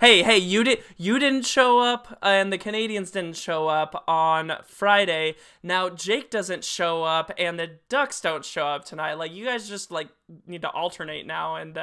Hey, you didn't show up, and the Canadians didn't show up on Friday. Now Jake doesn't show up, and the Ducks don't show up tonight. Like, you guys just like need to alternate now, and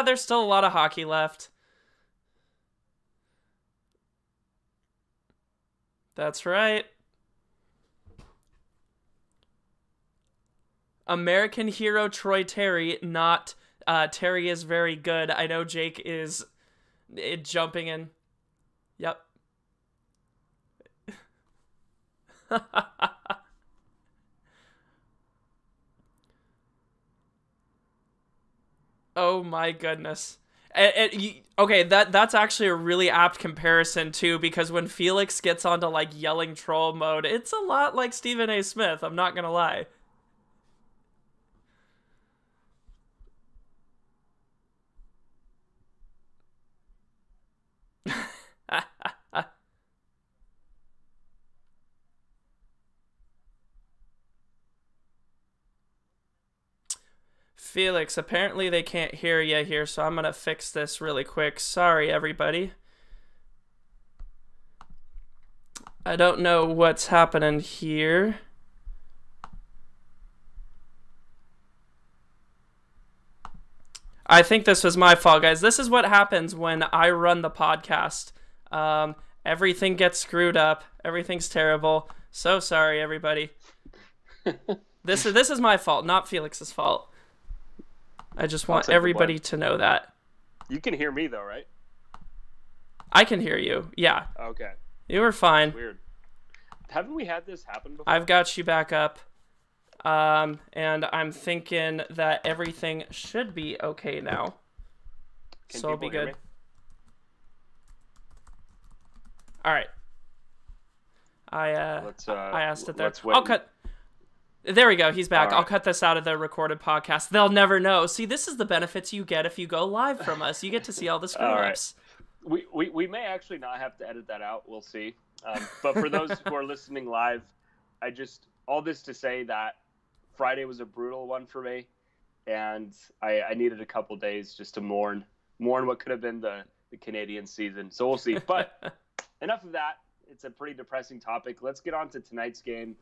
there's still a lot of hockey left. That's right. American hero Troy Terry, not Terry is very good. I know Jake is jumping in. Yep. Oh my goodness. Okay, that's actually a really apt comparison too, because when Felix gets onto like yelling troll mode, it's a lot like Stephen A. Smith. I'm not gonna lie. Felix, apparently they can't hear you here, so I'm gonna fix this really quick. Sorry, everybody. I don't know what's happening here. I think this was my fault, guys. This is what happens when I run the podcast. Everything gets screwed up. Everything's terrible. So sorry, everybody. This is my fault, not Felix's fault. I just want everybody to know that. You can hear me though, right? I can hear you. Yeah. Okay. You were fine. Weird. Haven't we had this happen before? I've got you back up. And I'm thinking that everything should be okay now. So it'll be good. All right. I asked it there. I'll cut. There we go. He's back. Right. I'll cut this out of the recorded podcast. They'll never know. See, this is the benefits you get if you go live from us. You get to see all the screw-ups. Right. We may actually not have to edit that out. We'll see. But for those who are listening live, all this to say that Friday was a brutal one for me, and I needed a couple days just to mourn what could have been the Canadian season. So we'll see. But enough of that. It's a pretty depressing topic. Let's get on to tonight's game.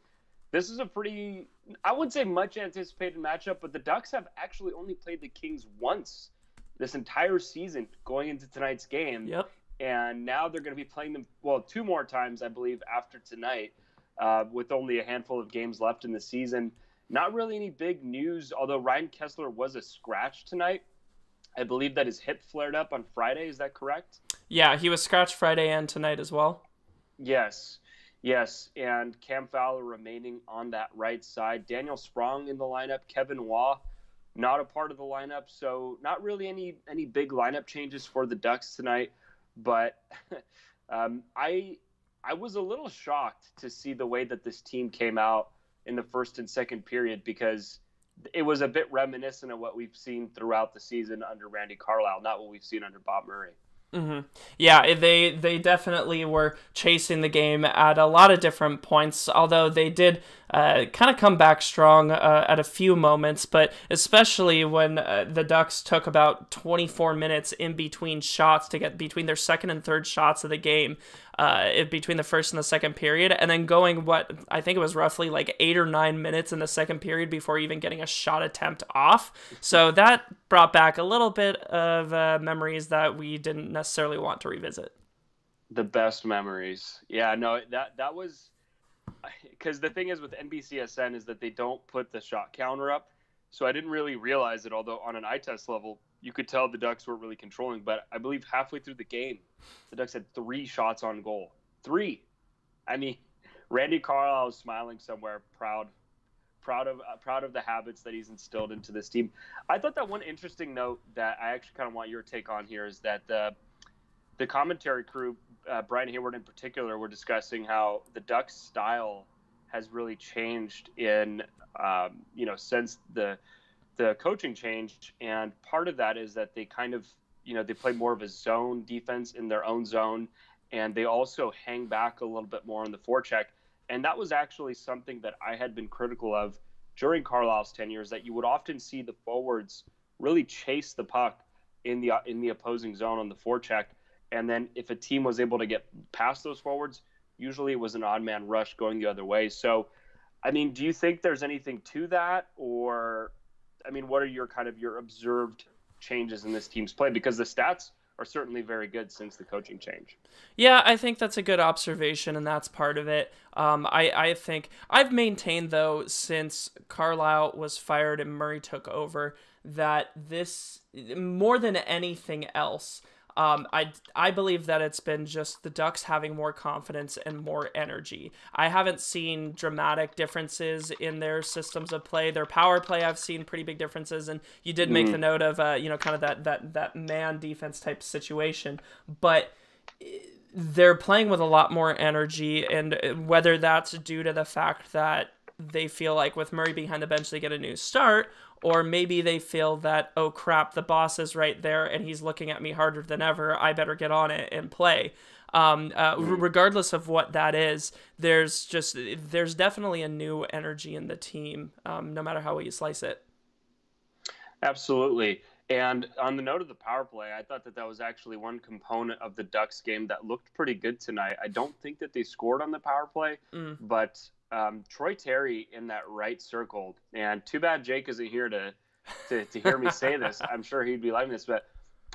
This is a pretty, I wouldn't say much anticipated matchup, but the Ducks have actually only played the Kings once this entire season going into tonight's game. Yep. And now they're going to be playing them, two more times, I believe, after tonight, with only a handful of games left in the season. Not really any big news, although Ryan Kessler was a scratch tonight. I believe that his hip flared up on Friday. Is that correct? Yeah, he was scratched Friday and tonight as well. Yes, and Cam Fowler remaining on that right side. Daniel Sprong in the lineup. Kevin Waugh not a part of the lineup, so not really any big lineup changes for the Ducks tonight. But I was a little shocked to see the way that this team came out in the first and second period, because it was a bit reminiscent of what we've seen throughout the season under Randy Carlyle, not what we've seen under Bob Murray. Mm-hmm. Yeah, they definitely were chasing the game at a lot of different points, although they did kind of come back strong at a few moments, but especially when the Ducks took about 24 minutes in between shots to get between their second and third shots of the game, between the first and the second period, and then going, I think it was roughly like 8 or 9 minutes in the second period before even getting a shot attempt off. So that brought back a little bit of memories that we didn't necessarily want to revisit. The best memories. Yeah, no, that was, because the thing is with NBCSN is that they don't put the shot counter up. So I didn't really realize it, although on an eye test level, you could tell the Ducks weren't really controlling. But I believe halfway through the game, the Ducks had 3 shots on goal. 3. I mean, Randy Carlyle was smiling somewhere, proud proud of the habits that he's instilled into this team. I thought that one interesting note that I actually kind of want your take on here is that the commentary crew, Brian Hayward in particular, were discussing how the Ducks' style has really changed in since the coaching change, and part of that is that they kind of they play more of a zone defense in their own zone, and they also hang back a little bit more on the forecheck. And that was actually something that I had been critical of during Carlisle's tenure, is that you would often see the forwards really chase the puck in the opposing zone on the forecheck. And then if a team was able to get past those forwards, usually it was an odd man rush going the other way. So, I mean, do you think there's anything to that? Or, I mean, what are your observed changes in this team's play? Because the stats are certainly very good since the coaching change. Yeah, I think that's a good observation, and that's part of it. I think I've maintained, though, since Carlisle was fired and Murray took over, that this, more than anything else, I believe that it's been just the Ducks having more confidence and more energy. I haven't seen dramatic differences in their systems of play. Their power play, I've seen pretty big differences, and you did make the note of kind of that man defense type situation, but they're playing with a lot more energy, and whether that's due to the fact that they feel like with Murray behind the bench they get a new start, or maybe they feel that, oh crap, the boss is right there and he's looking at me harder than ever, I better get on it and play. Regardless of what that is, there's definitely a new energy in the team, no matter how you slice it. Absolutely. And on the note of the power play, I thought that was actually one component of the Ducks game that looked pretty good tonight. I don't think that they scored on the power play, but Troy Terry in that right circle, and too bad Jake isn't here to hear me say this. I'm sure he'd be liking this, but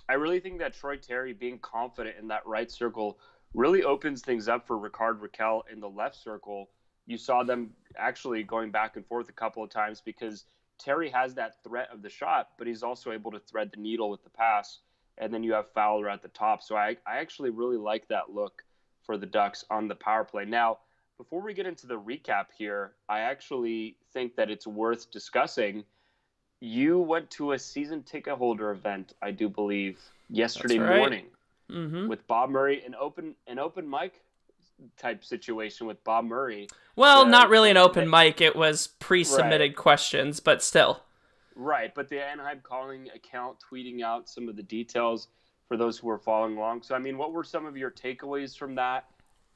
I really think that Troy Terry being confident in that right circle really opens things up for Ricard Raquel in the left circle. You saw them actually going back and forth a couple of times because Terry has that threat of the shot, but he's also able to thread the needle with the pass, and then you have Fowler at the top. So I actually really like that look for the Ducks on the power play. Now, before we get into the recap here, I actually think that it's worth discussing. You went to a season ticket holder event, I do believe, yesterday morning with Bob Murray, an open mic type situation with Bob Murray. Well, not really an open mic. It was pre-submitted questions, but still. Right, but the Anaheim Calling account tweeting out some of the details for those who are following along. So, I mean, what were some of your takeaways from that?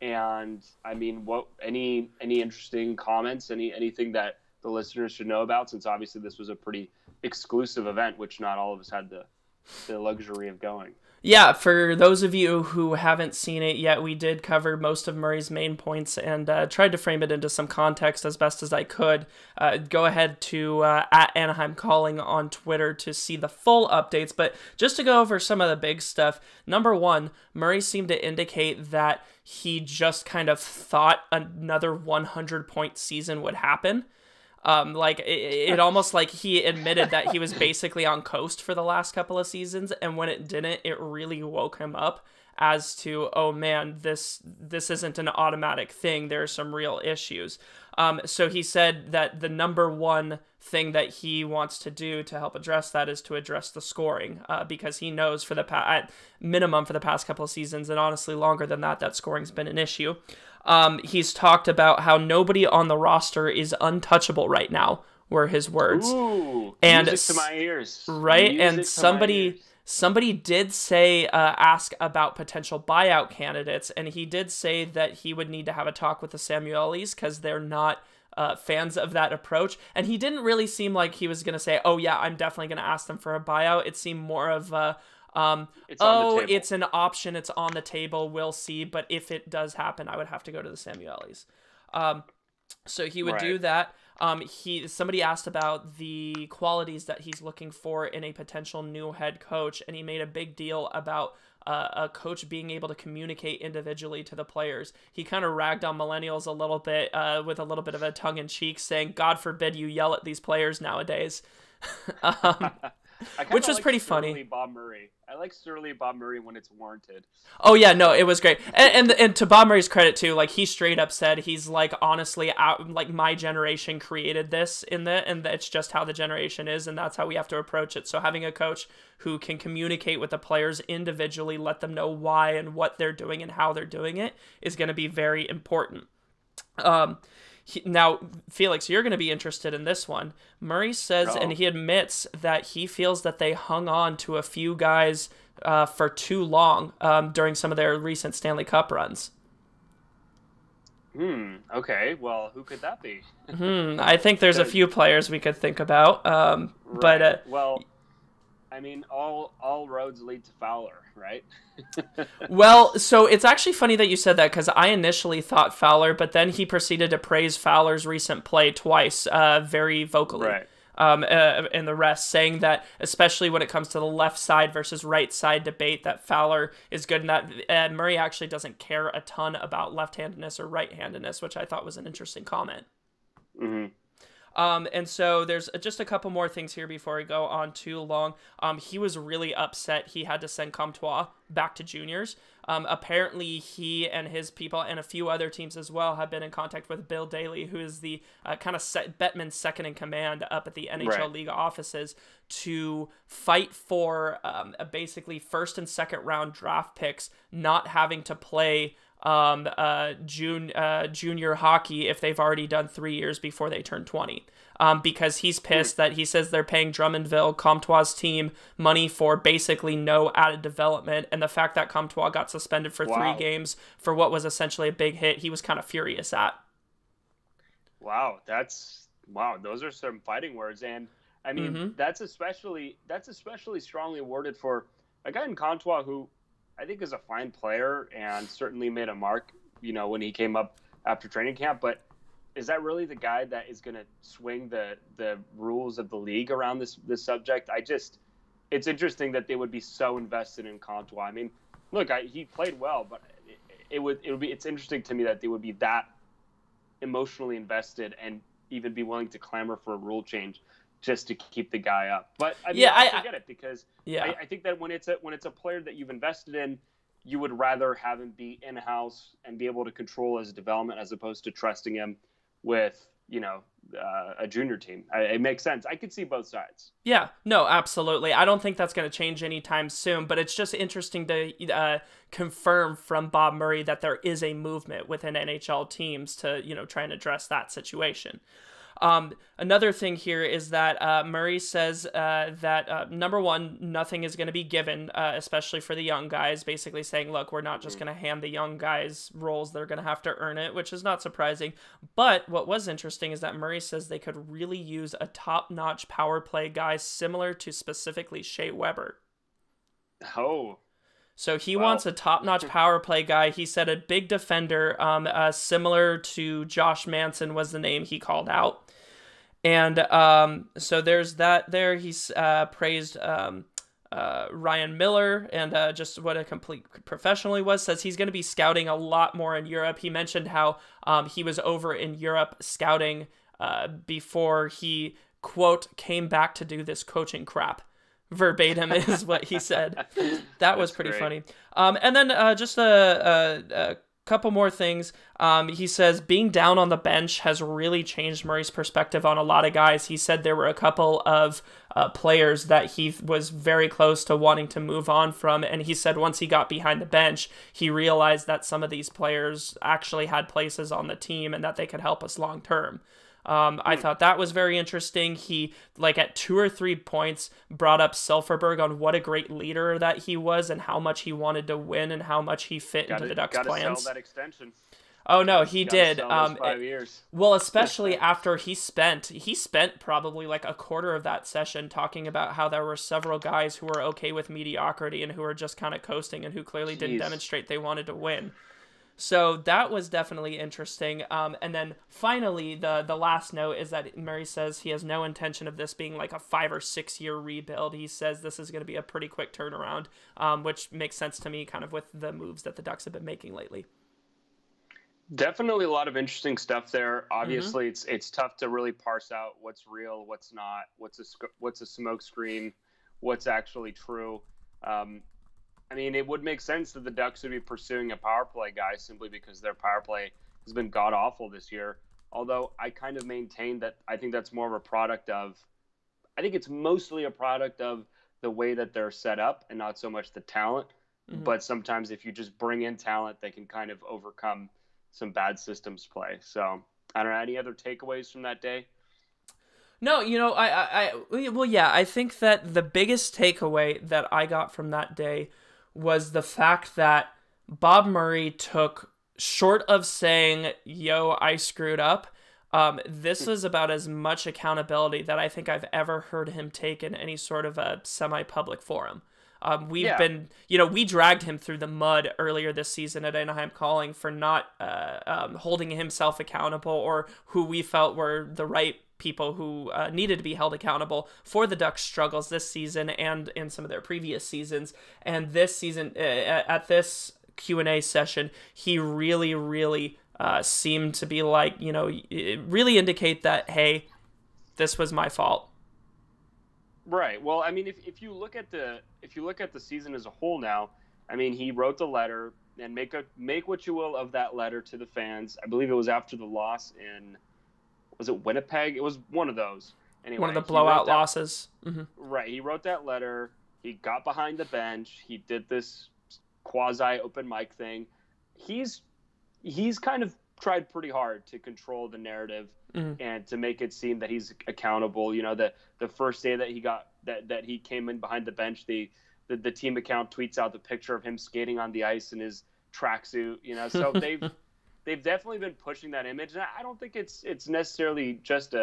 And I mean, what any interesting comments, anything that the listeners should know about, since obviously this was a pretty exclusive event, which not all of us had the luxury of going. Yeah, for those of you who haven't seen it yet, we did cover most of Murray's main points and tried to frame it into some context as best as I could. Go ahead to at Anaheim Calling on Twitter to see the full updates. But just to go over some of the big stuff, number one, Murray seemed to indicate that he just kind of thought another 100-point season would happen. It almost like he admitted that he was basically on coast for the last couple of seasons, and when it didn't, it really woke him up as to, oh man, this isn't an automatic thing. There are some real issues. So he said that the number one thing that he wants to do to help address that is to address the scoring, because he knows for at minimum for the past couple of seasons, and honestly longer than that scoring's been an issue. He's talked about how nobody on the roster is untouchable right now, were his words. Ooh, and music to my ears. Right, and somebody did say, ask about potential buyout candidates, and he did say that he would need to have a talk with the Samuelis because they're not fans of that approach. And he didn't really seem like he was going to say, oh yeah, I'm definitely going to ask them for a buyout. It seemed more of it's an option, it's on the table, we'll see, but if it does happen, I would have to go to the Samuelis. So he would do that. Somebody asked about the qualities that he's looking for in a potential new head coach, and he made a big deal about a coach being able to communicate individually to the players. He kind of ragged on millennials a little bit, with a little bit of a tongue-in-cheek, saying, God forbid you yell at these players nowadays. which was like pretty surly funny. Bob Murray. I like surly Bob Murray when it's warranted. Oh yeah, no, it was great. And to Bob Murray's credit too, like he straight up said he's like honestly out like my generation created this and it's just how the generation is and that's how we have to approach it. So having a coach who can communicate with the players individually, let them know why and what they're doing and how they're doing it is going to be very important. Now, Felix, you're going to be interested in this one. Murray says, and he admits that he feels that they hung on to a few guys for too long during some of their recent Stanley Cup runs. Okay. Well, who could that be? I think there's a few players we could think about. Right. But well, I mean, all roads lead to Fowler, right? Well, so it's actually funny that you said that because I initially thought Fowler, but then he proceeded to praise Fowler's recent play twice, very vocally. Right. And the rest, saying that especially when it comes to the left side versus right side debate, that Fowler is good in that. And Murray actually doesn't care a ton about left-handedness or right-handedness, which I thought was an interesting comment. Mm-hmm. And so there's just a couple more things here before we go on too long. He was really upset he had to send Comtois back to juniors. Apparently he and his people and a few other teams as well have been in contact with Bill Daly, who is the kind of Bettman's second in command up at the NHL League offices, to fight for basically first and second round draft picks not having to play junior hockey if they've already done 3 years before they turn 20. Because he's pissed that he says they're paying Drummondville, Comtois' team, money for basically no added development. And the fact that Comtois got suspended for 3 games for what was essentially a big hit, he was kind of furious at. Wow, those are some fighting words. And I mean, that's especially strongly worded for a guy in Comtois who I think is a fine player and certainly made a mark, when he came up after training camp. But is that really the guy that is going to swing the rules of the league around this subject? It's interesting that they would be so invested in Comtois. I mean, look, he played well, but it's interesting to me that they would be that emotionally invested and even be willing to clamor for a rule change just to keep the guy up. But I mean, I get it because I think that when it's a player that you've invested in, you would rather have him be in-house and be able to control his development as opposed to trusting him with, a junior team. It makes sense. I could see both sides. Yeah, no, absolutely. I don't think that's going to change anytime soon, but it's just interesting to confirm from Bob Murray that there is a movement within NHL teams to, try and address that situation. Another thing here is that Murray says that, number one, nothing is going to be given, especially for the young guys, basically saying, look, we're not just going to hand the young guys roles. They're going to have to earn it, which is not surprising. But what was interesting is that Murray says they could really use a top-notch power play guy similar to specifically Shea Weber. Oh. So he wants a top-notch power play guy. He said a big defender, similar to Josh Manson was the name he called out. And so there's that there. He's praised Ryan Miller and just what a complete professional he was. Says he's going to be scouting a lot more in Europe. He mentioned how he was over in Europe scouting before he, quote, came back to do this coaching crap. Verbatim is what he said. That was pretty funny. And then just a couple more things. He says being down on the bench has really changed Murray's perspective on a lot of guys. He said there were a couple of players that he was very close to wanting to move on from. And he said once he got behind the bench, he realized that some of these players actually had places on the team and that they could help us long term. I thought that was very interesting. He, at 2 or 3 points, brought up Silfverberg on what a great leader that he was and how much he wanted to win and how much he fit into the Ducks' plans. Gotta sell that extension. Oh no, he did. Sell those 5 years. Well, especially after he spent probably a quarter of that session talking about how there were several guys who were okay with mediocrity and who were just kind of coasting and who clearly didn't demonstrate they wanted to win. So that was definitely interesting. And then finally, the last note is that Murray says he has no intention of this being a 5 or 6 year rebuild. He says this is going to be a pretty quick turnaround, which makes sense to me kind of with the moves that the Ducks have been making lately. Definitely a lot of interesting stuff there. Obviously, it's tough to really parse out what's real, what's not, what's a smoke screen, what's actually true. I mean, it would make sense that the Ducks would be pursuing a power play guy simply because their power play has been god awful this year. Although I kind of maintain that I think that's more of a product of, I think it's mostly a product of the way that they're set up and not so much the talent. Mm-hmm. But sometimes if you just bring in talent, they can kind of overcome some bad systems play. So I don't know, any other takeaways from that day? No, well, yeah, I think that the biggest takeaway that I got from that day was the fact that Bob Murray took, short of saying, yo, I screwed up, this was about as much accountability that I think I've ever heard him take in any sort of a semi-public forum. We've been, we dragged him through the mud earlier this season at Anaheim Calling for not holding himself accountable, or who we felt were the right people who needed to be held accountable for the Ducks' struggles this season and in some of their previous seasons. And this season, at this Q&A session, he really, really seemed to be like, really indicate that, hey, this was my fault. Right. Well, I mean, if you look at the season as a whole now, I mean, he wrote the letter, and make what you will of that letter to the fans. I believe it was after the loss in, was it Winnipeg? It was one of those. Anyway, one of the blowout losses. Mm-hmm. Right. He wrote that letter. He got behind the bench. He did this quasi open mic thing. He's kind of tried pretty hard to control the narrative and to make it seem that he's accountable. The first day that he came in behind the bench, the team account tweets out the picture of him skating on the ice in his tracksuit. So they've definitely been pushing that image, and I don't think it's necessarily just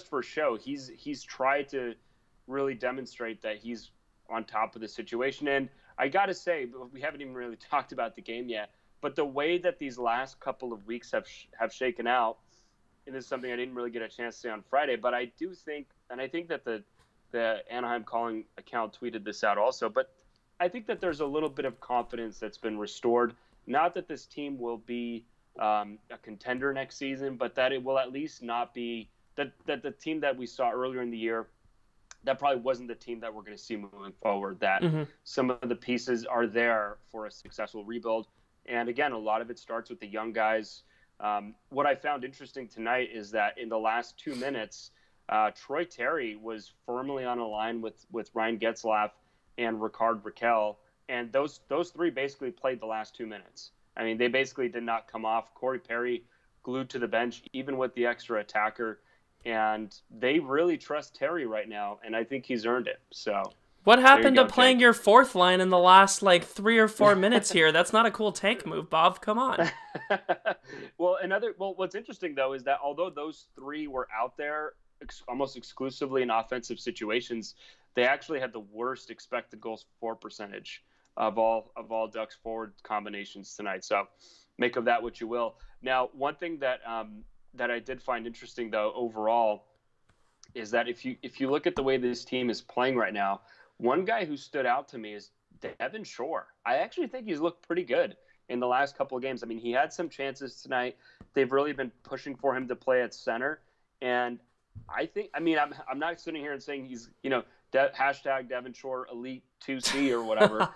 for show. He's tried to really demonstrate that he's on top of the situation. And I got to say, we haven't even really talked about the game yet, but the way that these last couple of weeks have shaken out, and this is something I didn't really get a chance to say on Friday, but I do think, and I think that the Anaheim Calling account tweeted this out also, but I think that there's a little bit of confidence that's been restored. Not that this team will be a contender next season, but that it will at least not be that the team that we saw earlier in the year, that probably wasn't the team that we're going to see moving forward, that some of the pieces are there for a successful rebuild. And again, a lot of it starts with the young guys. What I found interesting tonight is that in the last 2 minutes, Troy Terry was firmly on a line with Ryan Getzlaf and Ricard Raquel, and those three basically played the last 2 minutes. I mean, they basically did not come off. Corey Perry glued to the bench, even with the extra attacker, and they really trust Terry right now, and I think he's earned it. So, what happened to playing your fourth line in the last 3 or 4 minutes here? That's not a cool tank move, Bob. Come on. Well, what's interesting though is that although those three were out there almost exclusively in offensive situations, they actually had the worst expected goals for percentage of all Ducks forward combinations tonight. So make of that what you will. Now, one thing that I did find interesting though overall is that if you look at the way this team is playing right now, one guy who stood out to me is Devin Shore. I actually think he's looked pretty good in the last couple of games. I mean, he had some chances tonight. They've really been pushing for him to play at center, and I'm not sitting here and saying he's hashtag Devin Shore Elite 2C or whatever,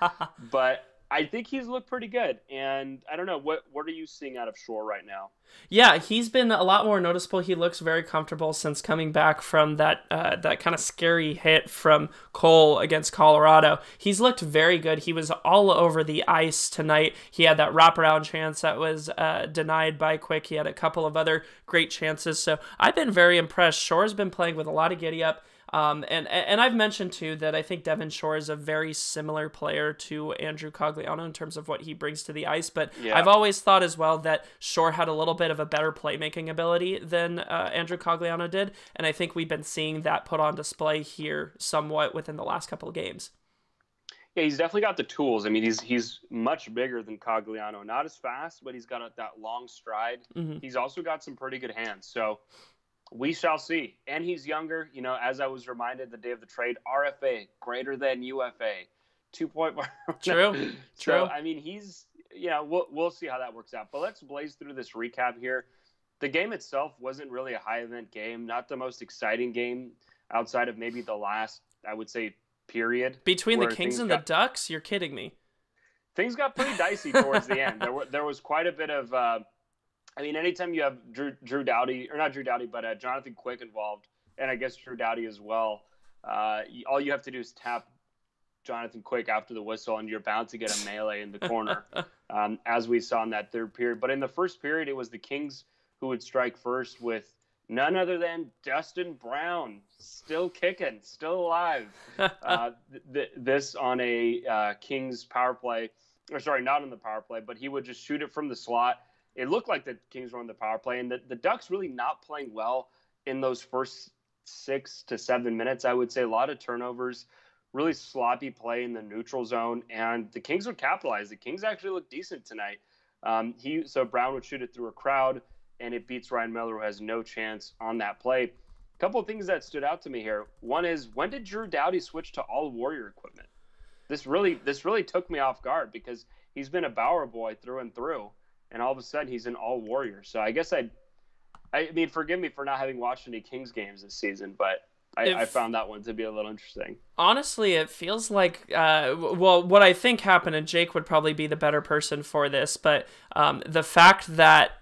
but I think he's looked pretty good. And I don't know, what are you seeing out of Shore right now? Yeah, he's been a lot more noticeable. He looks very comfortable since coming back from that kind of scary hit from Cole against Colorado. He's looked very good. He was all over the ice tonight. He had that wraparound chance that was denied by Quick. He had a couple of other great chances. So I've been very impressed. Shore's been playing with a lot of giddy up. And I've mentioned too that I think Devin Shore is a very similar player to Andrew Cogliano in terms of what he brings to the ice. But yeah, I've always thought as well that Shore had a little bit of a better playmaking ability than Andrew Cogliano did. And I think we've been seeing that put on display here somewhat within the last couple of games. Yeah, he's definitely got the tools. I mean, he's much bigger than Cogliano. Not as fast, but he's got that long stride. Mm-hmm. He's also got some pretty good hands. So we shall see. And he's younger. As I was reminded the day of the trade, RFA, greater than UFA. 2.1. True. So, I mean, he's, we'll see how that works out. But let's blaze through this recap here. The game itself wasn't really a high-event game. Not the most exciting game outside of maybe the last, I would say, period. Between the where Kings and the Ducks? You're kidding me. Things got pretty dicey towards the end. There was quite a bit of, anytime you have Drew Doughty, or not Drew Doughty, but Jonathan Quick involved, and I guess Drew Doughty as well, all you have to do is tap Jonathan Quick after the whistle, and you're bound to get a melee in the corner, as we saw in that third period. But in the first period, it was the Kings who would strike first with none other than Dustin Brown, still kicking, still alive. This on a Kings power play, or sorry, not on the power play, but he would just shoot it from the slot. It looked like the Kings were on the power play, and the Ducks really not playing well in those first 6 to 7 minutes. I would say a lot of turnovers, really sloppy play in the neutral zone, and the Kings would capitalize. The Kings actually looked decent tonight. So Brown would shoot it through a crowd, and it beats Ryan Miller, who has no chance on that play. A couple of things that stood out to me here. One is, when did Drew Doughty switch to all Warrior equipment? This really took me off guard, because he's been a Bauer boy through and through, and all of a sudden he's an all Warrior. So I guess I mean, forgive me for not having watched any Kings games this season, but I found that one to be a little interesting. Honestly, it feels like, what I think happened, and Jake would probably be the better person for this, but the fact that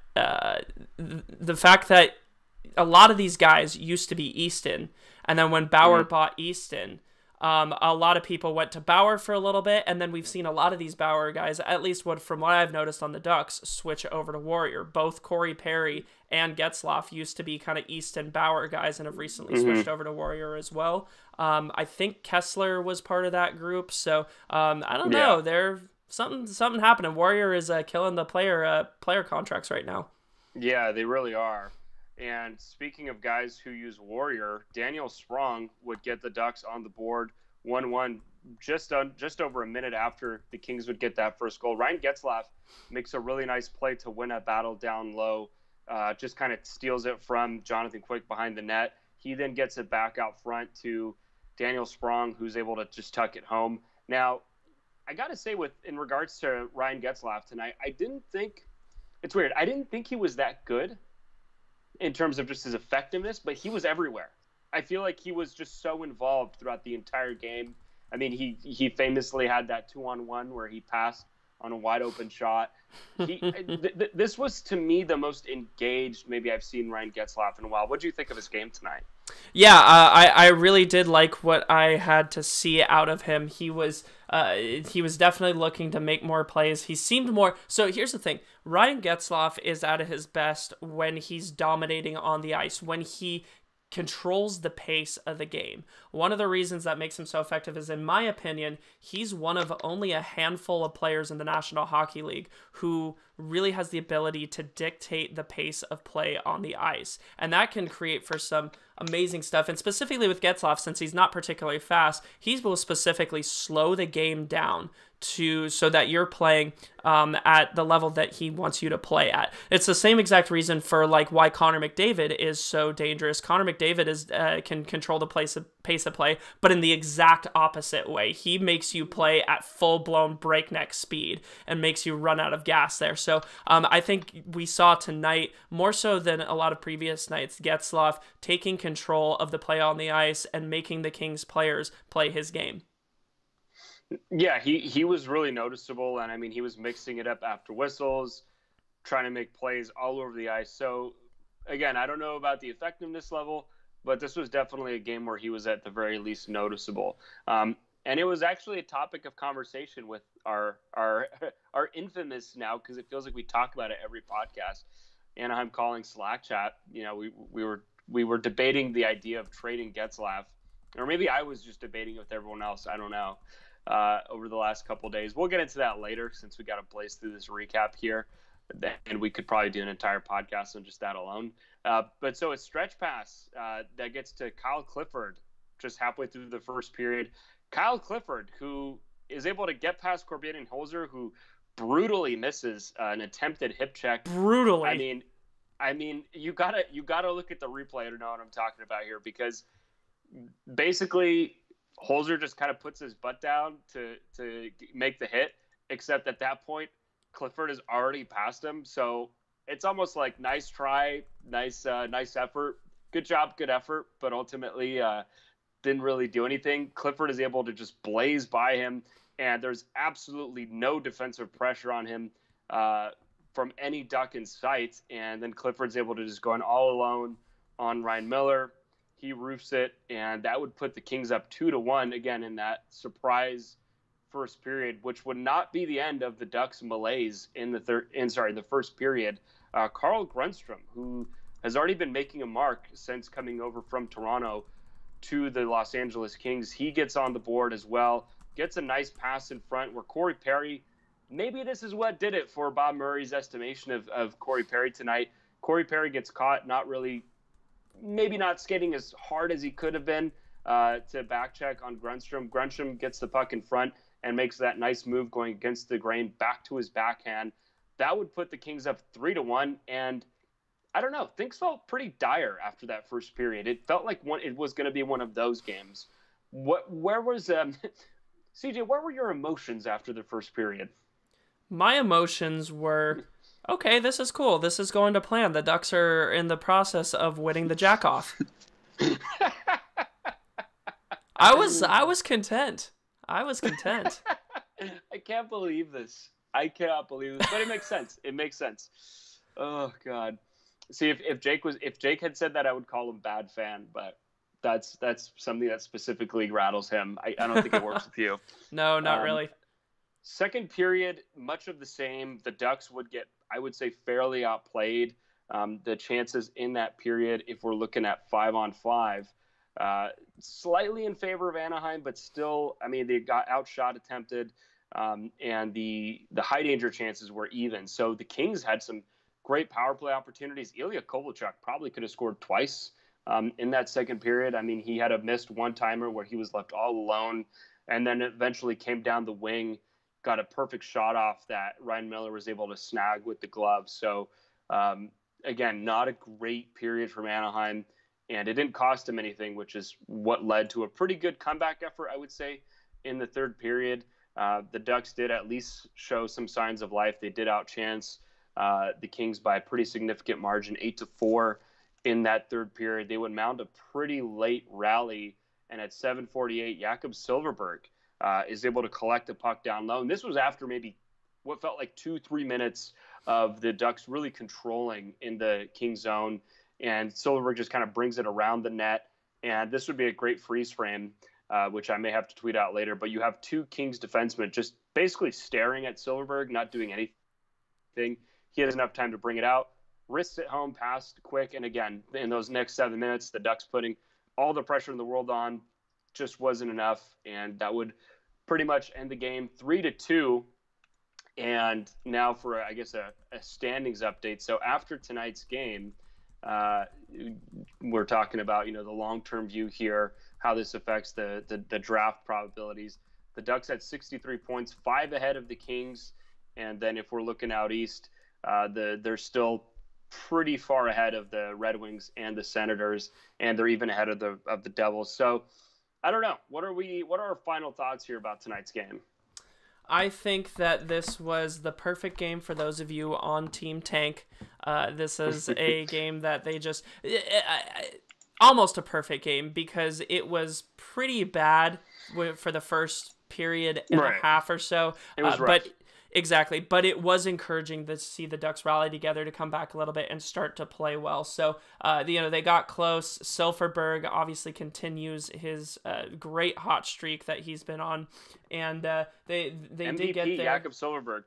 a lot of these guys used to be Easton, and then when Bauer bought Easton, a lot of people went to Bauer for a little bit, and then we've seen a lot of these Bauer guys, at least from what I've noticed on the Ducks, switch over to Warrior. Both Corey Perry and Getzlaf used to be kind of Easton Bauer guys and have recently switched over to Warrior as well. I think Kessler was part of that group, so I don't know. There something happening. Warrior is killing the player contracts right now. Yeah, they really are. And speaking of guys who use Warrior, Daniel Sprong would get the Ducks on the board 1-1 just over a minute after the Kings would get that first goal. Ryan Getzlaf makes a really nice play to win a battle down low, just kind of steals it from Jonathan Quick behind the net. He then gets it back out front to Daniel Sprong, who's able to just tuck it home. Now, I got to say, in regards to Ryan Getzlaf tonight, it's weird. I didn't think he was that good in terms of just his effectiveness, but he was everywhere. I feel like he was just so involved throughout the entire game. I mean, he famously had that 2-on-1 where he passed on a wide open shot. This was, to me, the most engaged maybe I've seen Ryan Getzlaf in a while. What do you think of his game tonight? Yeah, I really did like what I had to see out of him. He was definitely looking to make more plays. He seemed more. So here's the thing: Ryan Getzlaf is at his best when he's dominating on the ice, when he controls the pace of the game. One of the reasons that makes him so effective is, in my opinion, he's one of only a handful of players in the National Hockey League who really has the ability to dictate the pace of play on the ice. And that can create for some amazing stuff. And specifically with Getzlaf, since he's not particularly fast, he will specifically slow the game down so that you're playing at the level that he wants you to play at. It's the same exact reason for why Connor McDavid is so dangerous. Connor McDavid can control the pace of play, but in the exact opposite way. He makes you play at full-blown breakneck speed and makes you run out of gas there. So I think we saw tonight, more so than a lot of previous nights, Getzlaf taking control of the play on the ice and making the Kings players play his game. Yeah, he was really noticeable, and I mean, he was mixing it up after whistles, trying to make plays all over the ice. So, again, I don't know about the effectiveness level, but this was definitely a game where he was at the very least noticeable. And it was actually a topic of conversation with our infamous now, because it feels like we talk about it every podcast, Anaheim Calling Slack chat. You know, we were debating the idea of trading Getzlaf, or maybe I was just debating it with everyone else. I don't know. Over the last couple of days. We'll get into that later, since we got to blaze through this recap here, and we could probably do an entire podcast on just that alone. But so a stretch pass that gets to Kyle Clifford just halfway through the first period. Kyle Clifford, who is able to get past Corbett and Holzer, who brutally misses an attempted hip check. Brutally. I mean, you gotta look at the replay to know what I'm talking about here, because basically Holzer just kind of puts his butt down to make the hit, except at that point, Clifford has already passed him. So it's almost like nice try, nice effort, good job, good effort. But ultimately, didn't really do anything. Clifford is able to just blaze by him, and there's absolutely no defensive pressure on him from any Duck in sight. And then Clifford's able to just go in all alone on Ryan Miller. He roofs it, and that would put the Kings up 2-1 again in that surprise first period, which would not be the end of the Ducks' malaise in the first period. Carl Grundstrom, who has already been making a mark since coming over from Toronto to the Los Angeles Kings, he gets on the board as well, gets a nice pass in front where Corey Perry, maybe this is what did it for Bob Murray's estimation of Corey Perry tonight. Corey Perry gets caught maybe not skating as hard as he could have been to back check on Grundstrom. Grundstrom gets the puck in front and makes that nice move going against the grain back to his backhand. That would put the Kings up 3-1. And I don't know, things felt pretty dire after that first period. It felt like it was going to be one of those games. Where was CJ? Where were your emotions after the first period? My emotions were, okay, this is cool. This is going to plan. The Ducks are in the process of winning the jack-off. I was content. I can't believe this. But it makes sense. It makes sense. Oh God. See, if Jake had said that, I would call him bad fan, but that's something that specifically rattles him. I don't think it works with you. No, not really. Second period, much of the same. The Ducks would get, I would say, fairly outplayed. The chances in that period, if we're looking at 5-on-5, slightly in favor of Anaheim, but still, I mean, they got outshot attempted, and the high danger chances were even. So the Kings had some great power play opportunities. Ilya Kovalchuk probably could have scored twice in that second period. I mean, he had a missed one-timer where he was left all alone, and then eventually came down the wing, got a perfect shot off that Ryan Miller was able to snag with the glove. So, again, not a great period from Anaheim, and it didn't cost him anything, which is what led to a pretty good comeback effort, I would say, in the third period. The Ducks did at least show some signs of life. They did outchance the Kings by a pretty significant margin, 8-4 in that third period. They would mount a pretty late rally, and at 7:48, Jakob Silfverberg is able to collect the puck down low. And this was after maybe what felt like 2-3 minutes of the Ducks really controlling in the Kings zone. And Silfverberg just kind of brings it around the net. And this would be a great freeze frame, which I may have to tweet out later. But you have two Kings defensemen just basically staring at Silfverberg, not doing anything. He has enough time to bring it out, wrists it home, pass quick. And again, in those next 7 minutes, the Ducks putting all the pressure in the world on just wasn't enough. And that would pretty much end the game 3-2. And now for, I guess, a standings update. So after tonight's game, we're talking about, the long-term view here, how this affects the draft probabilities. The Ducks had 63 points, 5 ahead of the Kings. And then if we're looking out east, they're still pretty far ahead of the Red Wings and the Senators, and they're even ahead of the Devils. So I don't know. What are our final thoughts here about tonight's game? I think that this was the perfect game for those of you on Team Tank. This is a game that they just almost a perfect game, because it was pretty bad for the first period and a half or so. It was rough. Exactly, but it was encouraging to see the Ducks rally together to come back a little bit and start to play well. So, they got close. Silfverberg obviously continues his great hot streak that he's been on, and they MVP, did get there. Jakob Silfverberg.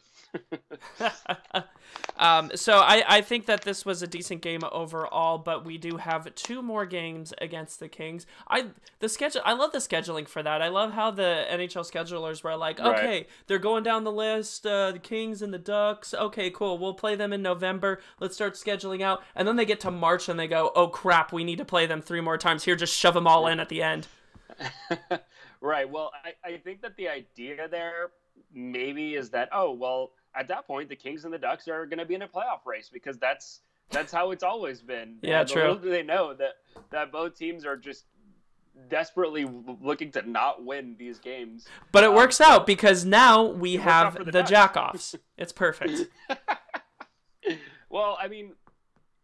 So I think that this was a decent game overall, but we do have 2 more games against the Kings. I love the scheduling for that. I love how the NHL schedulers were like, okay, they're going down the list, the Kings and the Ducks. Okay, cool. We'll play them in November. Let's start scheduling out. And then they get to March and they go, oh crap, we need to play them 3 more times. Here, just shove them all in at the end. Right. Well, I think that the idea there maybe is that, at that point, the Kings and the Ducks are going to be in a playoff race, because that's how it's always been. Yeah, and true. Little do they know that both teams are just desperately looking to not win these games. But it works out, because now we have the jack-offs. It's perfect. Well, I mean,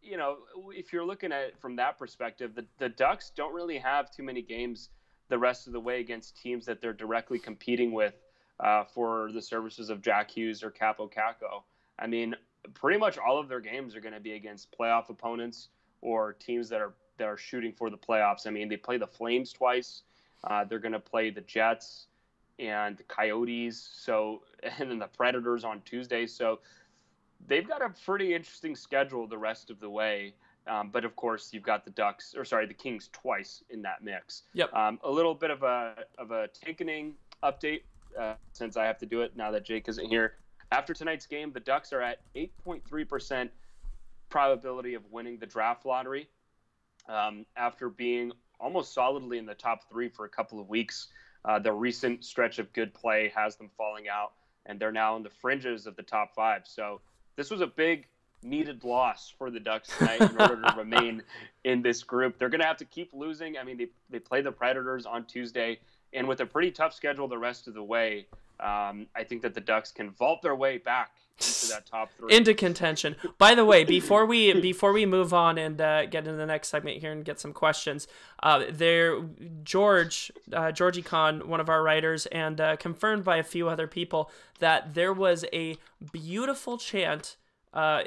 if you're looking at it from that perspective, the Ducks don't really have too many games the rest of the way against teams that they're directly competing with for the services of Jack Hughes or Capo Caco. I mean, pretty much all of their games are going to be against playoff opponents or teams that are shooting for the playoffs. I mean, they play the Flames twice. They're going to play the Jets and the Coyotes. And then the Predators on Tuesday. So they've got a pretty interesting schedule the rest of the way. But of course, you've got the Kings twice in that mix. Yep. A little bit of a tankening update since I have to do it now that Jake isn't here. After tonight's game, the Ducks are at 8.3% probability of winning the draft lottery after being almost solidly in the top 3 for a couple of weeks. The recent stretch of good play has them falling out, and they're now in the fringes of the top 5. So this was a big needed loss for the Ducks tonight in order to remain in this group. They're going to have to keep losing. I mean, they play the Predators on Tuesday, and with a pretty tough schedule the rest of the way, I think that the Ducks can vault their way back into that top 3. Into contention. By the way, before we move on and get into the next segment here and get some questions, Georgie Khan, one of our writers, and confirmed by a few other people that there was a beautiful chant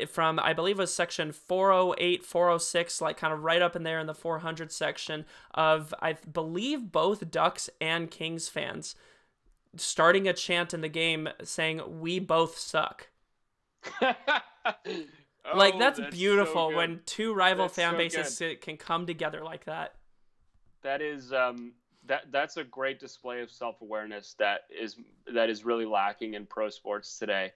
from, I believe it was section 408, 406, like kind of right up in there in the 400 section of, I believe, both Ducks and Kings fans starting a chant in the game saying, "We both suck." Like, that's beautiful so when two rival fan bases can come together like that. That is that's a great display of self-awareness that is really lacking in pro sports today.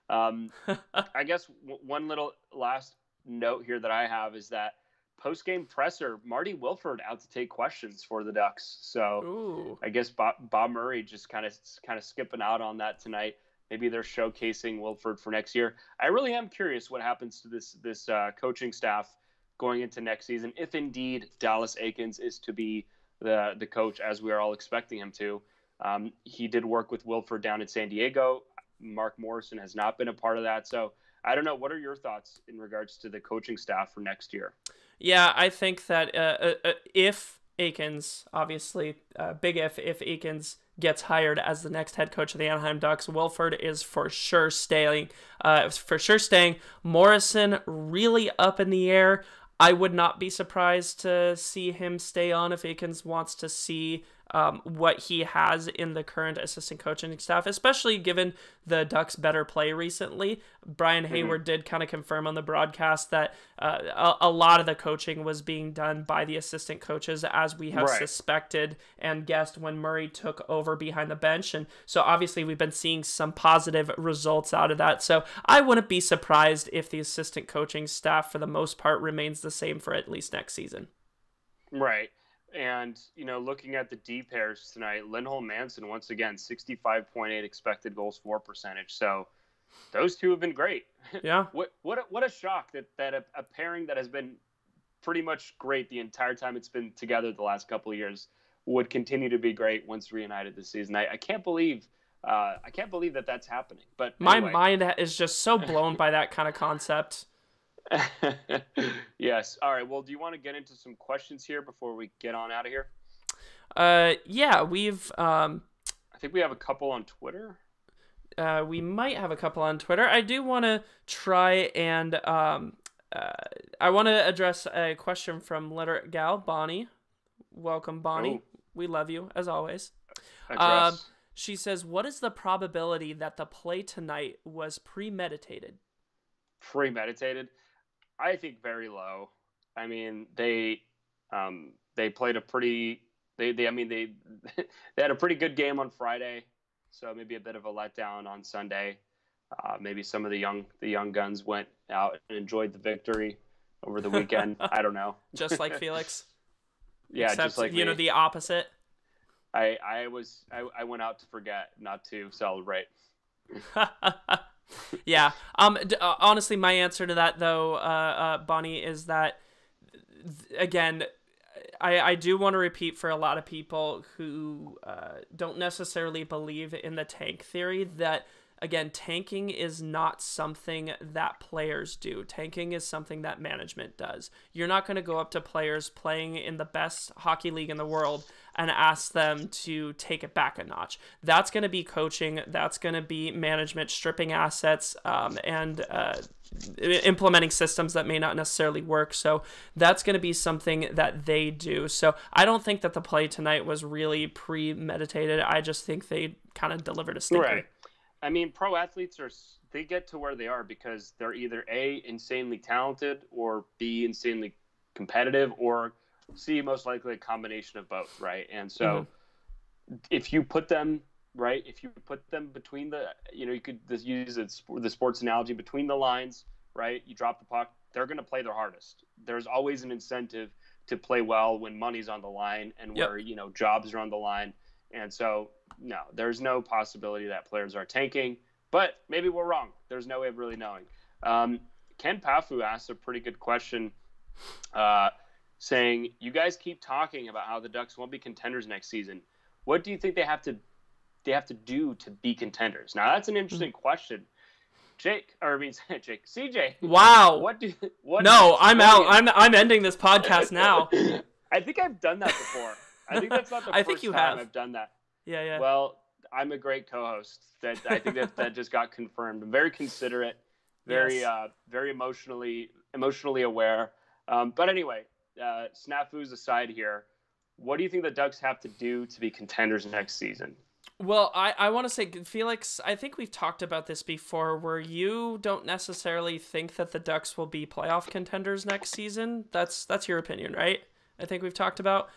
I guess one little last note here that I have is that post-game presser, Marty Wilford out to take questions for the Ducks. So Ooh. I guess Bob Murray just kind of skipping out on that tonight. Maybe they're showcasing Wilford for next year. I really am curious what happens to this coaching staff going into next season, if indeed Dallas Eakins is to be the coach as we are all expecting him to. He did work with Wilford down in San Diego. Mark Morrison has not been a part of that. So I don't know. What are your thoughts in regards to the coaching staff for next year? Yeah, I think that if Eakins, obviously, big if Eakins gets hired as the next head coach of the Anaheim Ducks, Wilford is for sure staying. Morrison, really up in the air. I would not be surprised to see him stay on if Eakins wants to see what he has in the current assistant coaching staff, especially given the Ducks' better play recently. Brian Hayward did kind of confirm on the broadcast that a lot of the coaching was being done by the assistant coaches, as we have suspected and guessed when Murray took over behind the bench. And so obviously we've been seeing some positive results out of that. So I wouldn't be surprised if the assistant coaching staff, for the most part, remains the same for at least next season. Right. And, looking at the D pairs tonight, Lindholm Manson, once again, 65.8 expected goals for percentage. So those two have been great. Yeah. What a shock that a pairing that has been pretty much great the entire time it's been together the last couple of years would continue to be great once reunited this season. I can't believe that that's happening. But anyway. My mind is just so blown by that kind of concept. Yes. All right. Well, do you want to get into some questions here before we get on out of here? Yeah, we've I think we have a couple on Twitter. We might have a couple on Twitter. I do want to try and I want to address a question from letter gal Bonnie. Welcome, Bonnie. Oh. We love you as always. She says, "What is the probability that the play tonight was premeditated?" Premeditated? I think very low. I mean, they played a pretty they had a pretty good game on Friday, so maybe a bit of a letdown on Sunday. Maybe some of the young guns went out and enjoyed the victory over the weekend. I don't know. Just like Felix. Yeah, except, just like me. The opposite. I went out to forget, not to celebrate. Yeah. Honestly, my answer to that, though, Bonnie, is that, again, I do want to repeat for a lot of people who don't necessarily believe in the tank theory that again, tanking is not something that players do. Tanking is something that management does. You're not going to go up to players playing in the best hockey league in the world and ask them to take it back a notch. That's going to be coaching. That's going to be management stripping assets and implementing systems that may not necessarily work. So that's going to be something that they do. So I don't think that the play tonight was really premeditated. I just think they kind of delivered a stinker. Right. I mean, pro athletes they get to where they are because they're either A, insanely talented, or B, insanely competitive, or C, most likely a combination of both, right? And so if you put them between the, you could use the sports analogy, between the lines, right? You drop the puck, they're going to play their hardest. There's always an incentive to play well when money's on the line and where, jobs are on the line. And so, no, there's no possibility that players are tanking, but maybe we're wrong. There's no way of really knowing. Ken Pafu asked a pretty good question, saying, you guys keep talking about how the Ducks won't be contenders next season. What do you think they have to do to be contenders? Now, that's an interesting question. CJ. Wow. I'm out. I'm ending this podcast now. I think I've done that before. I think that's not the first time I've done that. Yeah. Well, I'm a great co-host. I think that just got confirmed. I'm very considerate, very emotionally aware. But anyway, snafus aside here, what do you think the Ducks have to do to be contenders next season? Well, I want to say, Felix, I think we've talked about this before, where you don't necessarily think that the Ducks will be playoff contenders next season. That's your opinion, right? I think we've talked about.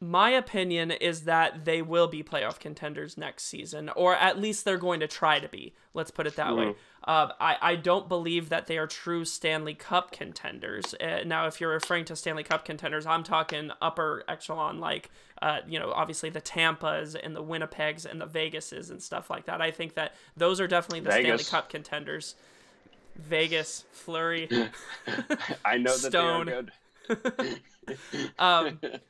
My opinion is that they will be playoff contenders next season, or at least they're going to try to be. Let's put it that way. I don't believe that they are true Stanley Cup contenders. Now, if you're referring to Stanley Cup contenders, I'm talking upper echelon, like, obviously the Tampas and the Winnipegs and the Vegases and stuff like that. I think that those are definitely the Stanley Cup contenders. Vegas, Fleury, I know that Stone. They are good.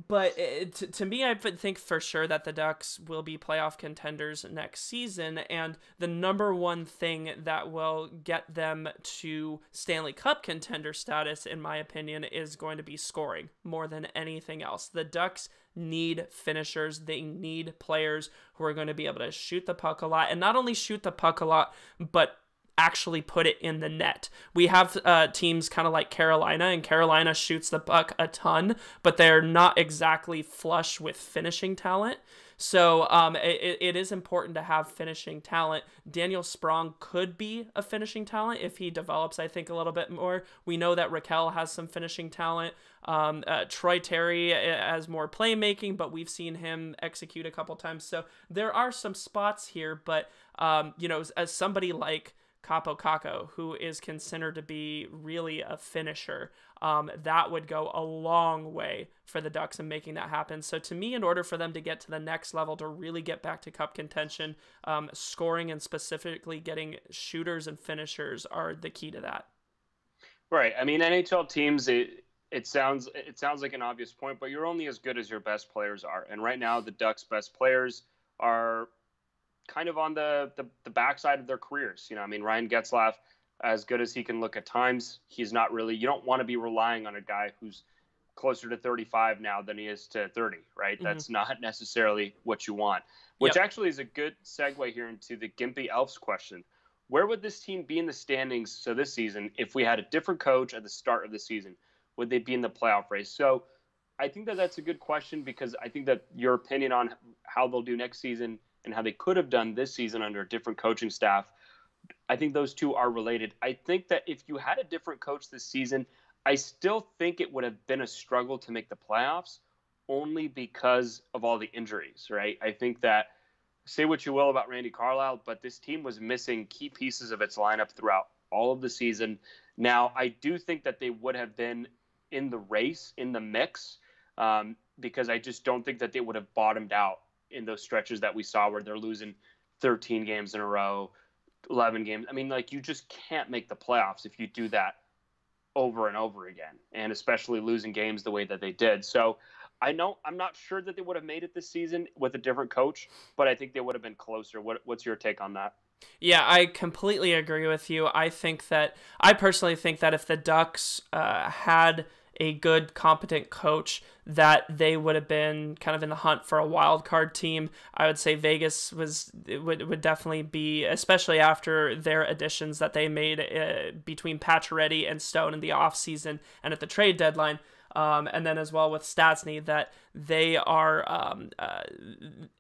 But to me, I think for sure that the Ducks will be playoff contenders next season, and the number one thing that will get them to Stanley Cup contender status, in my opinion, is going to be scoring more than anything else. The Ducks need finishers. They need players who are going to be able to shoot the puck a lot, and not only shoot the puck a lot, but actually put it in the net. We have teams kind of like Carolina, and Carolina shoots the puck a ton, but they're not exactly flush with finishing talent. So it is important to have finishing talent. Daniel Sprong could be a finishing talent if he develops, I think, a little bit more. We know that Raquel has some finishing talent. Troy Terry has more playmaking, but we've seen him execute a couple times. So there are some spots here, but as somebody like Capo Caco, who is considered to be really a finisher, that would go a long way for the Ducks in making that happen. So to me, in order for them to get to the next level, to really get back to cup contention, scoring and specifically getting shooters and finishers are the key to that. Right. I mean, NHL teams, it sounds like an obvious point, but you're only as good as your best players are. And right now, the Ducks' best players are kind of on the backside of their careers. Ryan Getzlaf, as good as he can look at times, he's not really, you don't want to be relying on a guy who's closer to 35 now than he is to 30, right? Mm-hmm. That's not necessarily what you want, which actually is a good segue here into the Gimpy Elfs question. Where would this team be in the standings? So this season, if we had a different coach at the start of the season, would they be in the playoff race? So I think that's a good question, because I think that your opinion on how they'll do next season and how they could have done this season under a different coaching staff, I think those two are related. I think that if you had a different coach this season, I still think it would have been a struggle to make the playoffs, only because of all the injuries, right? I think that, say what you will about Randy Carlyle, but this team was missing key pieces of its lineup throughout all of the season. Now, I do think that they would have been in the race, in the mix, because I just don't think that they would have bottomed out in those stretches that we saw where they're losing 13 games in a row, 11 games. I mean, you just can't make the playoffs if you do that over and over again, and especially losing games the way that they did. So I'm not sure that they would have made it this season with a different coach, but I think they would have been closer. What's your take on that? Yeah, I completely agree with you. I personally think that if the Ducks had a good, competent coach, that they would have been kind of in the hunt for a wild card team. I would say Vegas would definitely be, especially after their additions that they made between Pacioretty and Stone in the offseason and at the trade deadline. And then as well with Stastny, that they are,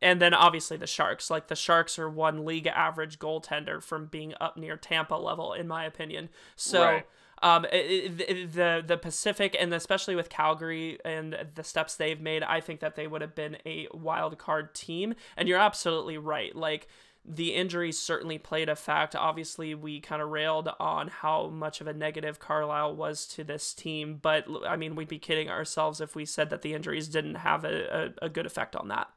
and then obviously the Sharks. Like the Sharks are one league average goaltender from being up near Tampa level, in my opinion. So. Right. The Pacific, and especially with Calgary and the steps they've made, I think that they would have been a wild card team. And you're absolutely right. Like, the injuries certainly played a fact. Obviously, we kind of railed on how much of a negative Carlisle was to this team, but I mean, we'd be kidding ourselves if we said that the injuries didn't have a good effect on that.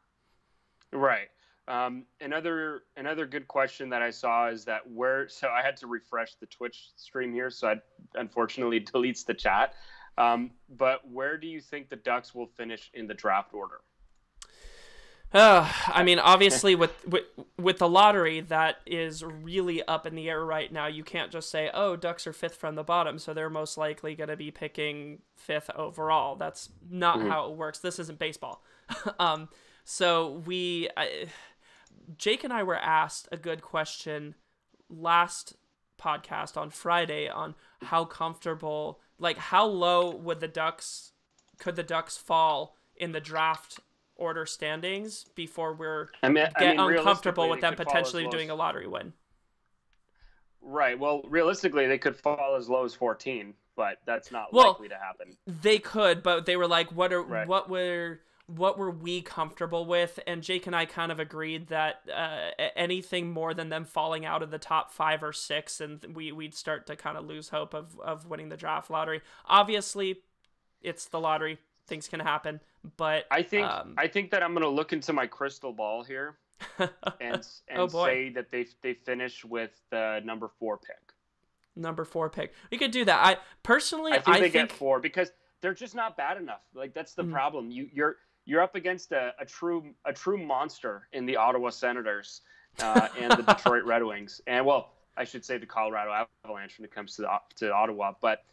Right. Another good question that I saw is that so I had to refresh the Twitch stream here, so it unfortunately deletes the chat. But where do you think the Ducks will finish in the draft order? I mean, obviously with the lottery, that is really up in the air right now. You can't just say, oh, Ducks are 5th from the bottom, so they're most likely going to be picking 5th overall. That's not how it works. This isn't baseball. So Jake and I were asked a good question last podcast on Friday on how comfortable, like how low could the Ducks fall in the draft order standings before we're uncomfortable with them potentially doing a lottery win. Right. Well, realistically, they could fall as low as 14, but that's not likely to happen. They could, but they were like, what were we comfortable with? And Jake and I kind of agreed that anything more than them falling out of the top 5 or 6, and we'd start to kind of lose hope of winning the draft lottery. Obviously, it's the lottery. Things can happen, but I think that I'm going to look into my crystal ball here and say that they finish with the number 4 pick. Number 4 pick. We could do that. I think they get 4 because they're just not bad enough. Like that's the problem. You're up against a true monster in the Ottawa Senators and the Detroit Red Wings, and well, I should say the Colorado Avalanche when it comes to Ottawa, but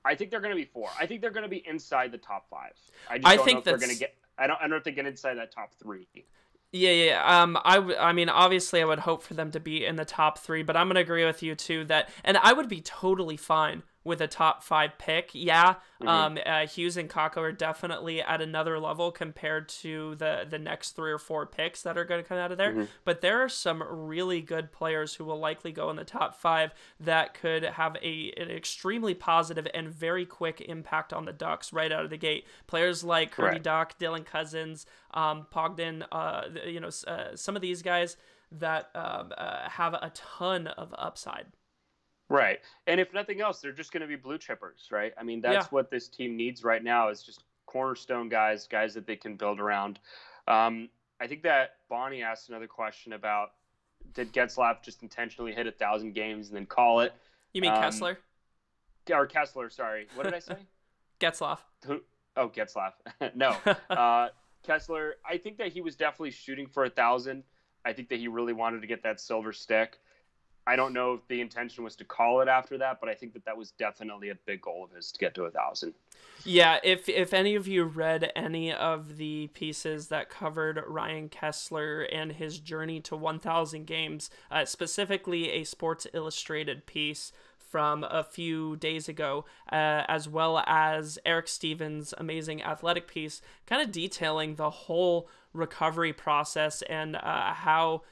I think they're going to be 4. I think they're going to be inside the top 5. I don't know if they're going to get. I don't know if they get inside that top 3. Yeah. I mean, obviously, I would hope for them to be in the top 3, but I'm going to agree with you too that, and I would be totally fine with a top 5 pick. Yeah. Hughes and Kakko are definitely at another level compared to the next 3 or 4 picks that are going to come out of there. But there are some really good players who will likely go in the top 5 that could have an extremely positive and very quick impact on the Ducks right out of the gate. Players like Kirby Dach, Dylan Cousins, Pogden, some of these guys that have a ton of upside. Right. And if nothing else, they're just going to be blue chippers, right? I mean, that's what this team needs right now is just cornerstone guys that they can build around. I think that Bonnie asked another question about did Getzlaf just intentionally hit 1,000 games and then call it? You mean Kessler? Or Kessler, sorry. What did I say? Getzlaf. Oh, Getzlaf. No. Kessler, I think that he was definitely shooting for 1,000. I think that he really wanted to get that silver stick. I don't know if the intention was to call it after that, but I think that was definitely a big goal of his to get to 1,000. Yeah, if any of you read any of the pieces that covered Ryan Kessler and his journey to 1,000 games, specifically a Sports Illustrated piece from a few days ago, as well as Eric Stevens' amazing athletic piece, kind of detailing the whole recovery process and how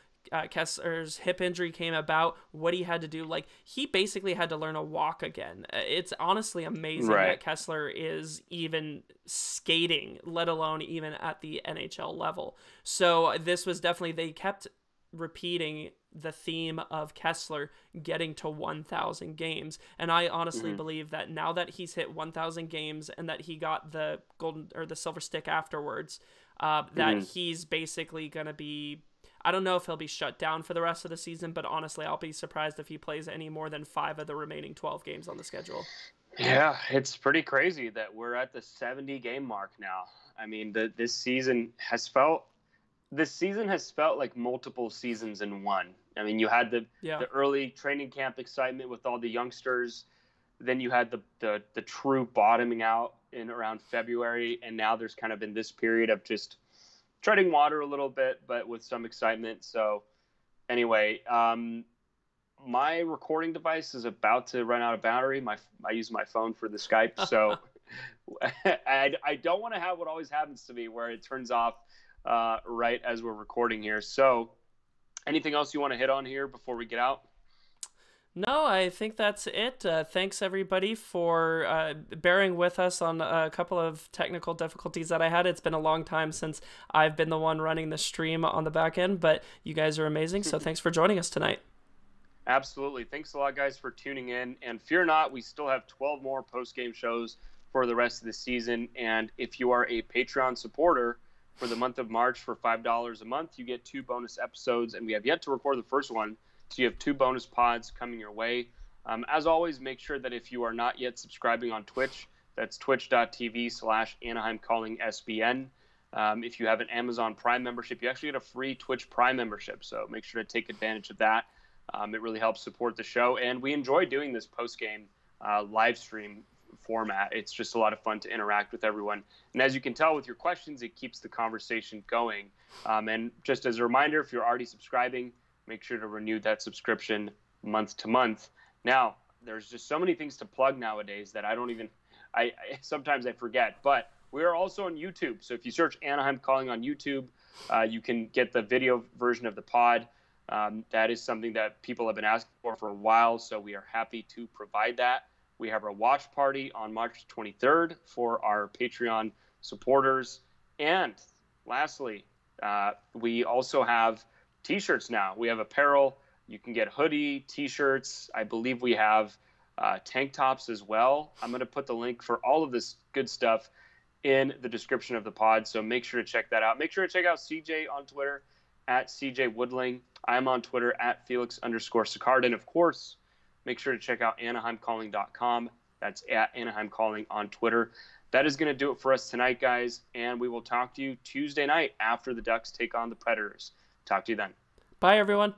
Kessler's hip injury came about, what he had to do. Like, he basically had to learn to walk again. It's honestly amazing that Kessler is even skating, let alone even at the NHL level. So this was definitely, they kept repeating the theme of Kessler getting to 1,000 games. And I honestly believe that now that he's hit 1,000 games and that he got the golden or the silver stick afterwards, that he's basically going to be, I don't know if he'll be shut down for the rest of the season, but honestly, I'll be surprised if he plays any more than 5 of the remaining 12 games on the schedule. Yeah, it's pretty crazy that we're at the 70 game mark now. I mean, this season has felt like multiple seasons in one. I mean, you had the early training camp excitement with all the youngsters. Then you had the true bottoming out in around February, and now there's kind of been this period of just treading water a little bit, but with some excitement. So anyway, my recording device is about to run out of battery. I use my phone for the Skype, so I don't want to have what always happens to me where it turns off right as we're recording here. So anything else you want to hit on here before we get out? No, I think that's it. Thanks, everybody, for bearing with us on a couple of technical difficulties that I had. It's been a long time since I've been the one running the stream on the back end, but you guys are amazing, so thanks for joining us tonight. Absolutely. Thanks a lot, guys, for tuning in. And fear not, we still have 12 more post-game shows for the rest of the season. And if you are a Patreon supporter for the month of March for $5 a month, you get 2 bonus episodes, and we have yet to record the first one. So you have 2 bonus pods coming your way. As always, make sure that if you are not yet subscribing on Twitch, that's twitch.tv/AnaheimCallingSBN. If you have an Amazon Prime membership, you actually get a free Twitch Prime membership. So make sure to take advantage of that. It really helps support the show. And we enjoy doing this post-game live stream format. It's just a lot of fun to interact with everyone. And as you can tell with your questions, it keeps the conversation going. And just as a reminder, if you're already subscribing, make sure to renew that subscription month to month. Now, there's just so many things to plug nowadays that sometimes I forget, but we are also on YouTube. So if you search Anaheim Calling on YouTube, you can get the video version of the pod. That is something that people have been asking for a while, so we are happy to provide that. We have our watch party on March 23rd for our Patreon supporters. And lastly, we also have T-shirts now. We have apparel. You can get hoodie, T-shirts. I believe we have tank tops as well. I'm going to put the link for all of this good stuff in the description of the pod, so make sure to check that out. Make sure to check out CJ on Twitter at CJ Woodling. I'm on Twitter at Felix_Sicard. And of course, make sure to check out AnaheimCalling.com. That's at Anaheim Calling on Twitter. That is going to do it for us tonight, guys. And we will talk to you Tuesday night after the Ducks take on the Predators. Talk to you then. Bye, everyone.